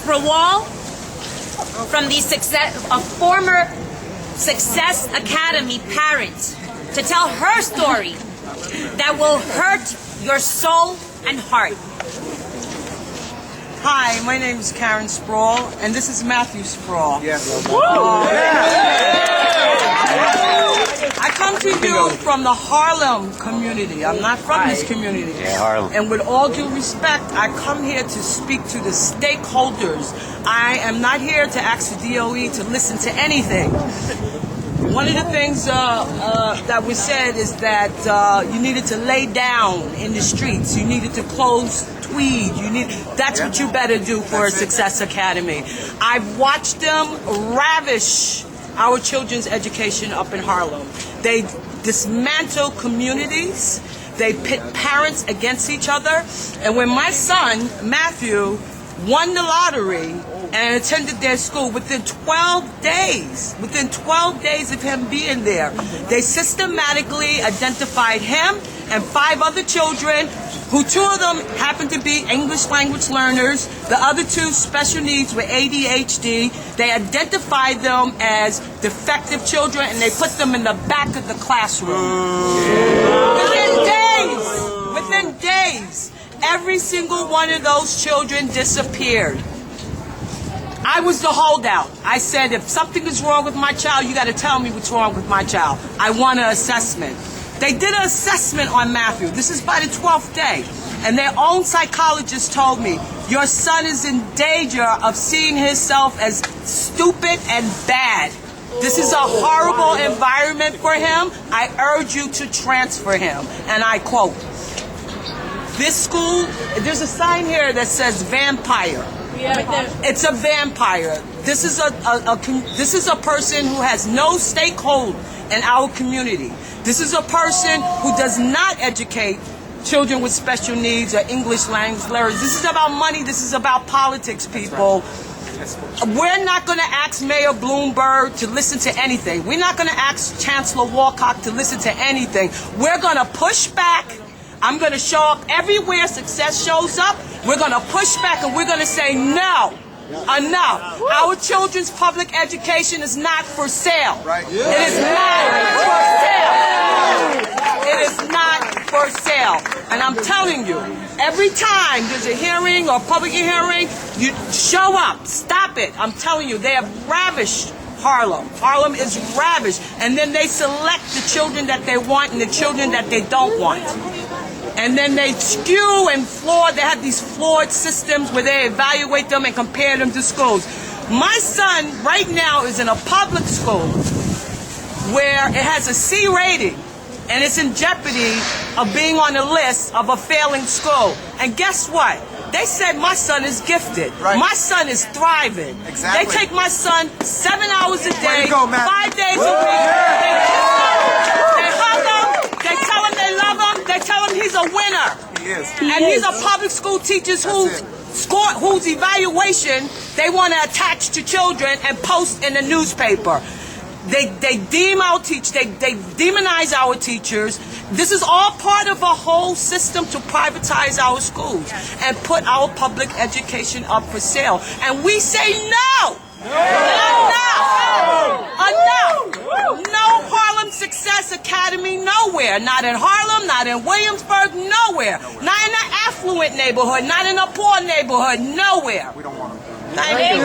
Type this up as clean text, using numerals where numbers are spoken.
Sprawall from the former Success Academy parent to tell her story that will hurt your soul and heart. Hi, my name is Karen Sproul, and this is Matthew Sproul. Yes. I come to you from the Harlem community. I'm not from this community. Yeah, Harlem. And with all due respect, I come here to speak to the stakeholders. I am not here to ask the DOE to listen to anything. One of the things that was said is that you needed to lay down in the streets. You needed to close Tweed. That's what you better do for a Success Academy. I've watched them ravish our children's education up in Harlem. They dismantle communities. They pit parents against each other. And when my son, Matthew, won the lottery and attended their school, within 12 days of him being there, they systematically identified him and 5 other children, who 2 of them happened to be English language learners, the other 2 special needs with ADHD. They identified them as defective children and they put them in the back of the classroom. Within days, every single one of those children disappeared. I was the holdout. I said, if something is wrong with my child, you got to tell me what's wrong with my child. I want an assessment. They did an assessment on Matthew. This is by the 12th day. And their own psychologist told me, your son is in danger of seeing himself as stupid and bad. This is a horrible environment for him. I urge you to transfer him. And I quote, this school, there's a sign here that says vampire. It's a vampire. This is a person who has no stakehold in our community. This is a person who does not educate children with special needs or English language learners. This is about money. This is about politics, people. We're not going to ask Mayor Bloomberg to listen to anything. We're not going to ask Chancellor Walcott to listen to anything. We're going to push back. I'm going to show up everywhere Success shows up. We're going to push back and we're going to say no. Enough. Our children's public education is not for sale. It is not for sale. It is not for sale. And I'm telling you, every time there's a hearing or public hearing, you show up. Stop it. I'm telling you, they have ravished Harlem. Harlem is ravished. And then they select the children that they want and the children that they don't want. And then they skew and flaw. They have these flawed systems where they evaluate them and compare them to schools. My son right now is in a public school where it has a C rating and it's in jeopardy of being on the list of a failing school. And guess what? They said my son is gifted. My son is thriving. They take my son 7 hours a day, 5 days a week. They hug him. They tell him they love him. They tell him he's a winner. He is. And these are public school teachers whose evaluation they want to attach to children and post in the newspaper. They demonize our teachers. This is all part of a whole system to privatize our schools and put our public education up for sale. And we say no. Enough. No Harlem Success Academy nowhere. Not in Harlem, not in Williamsburg, nowhere. Not in an affluent neighborhood, not in a poor neighborhood, nowhere. We don't want them. Thank you.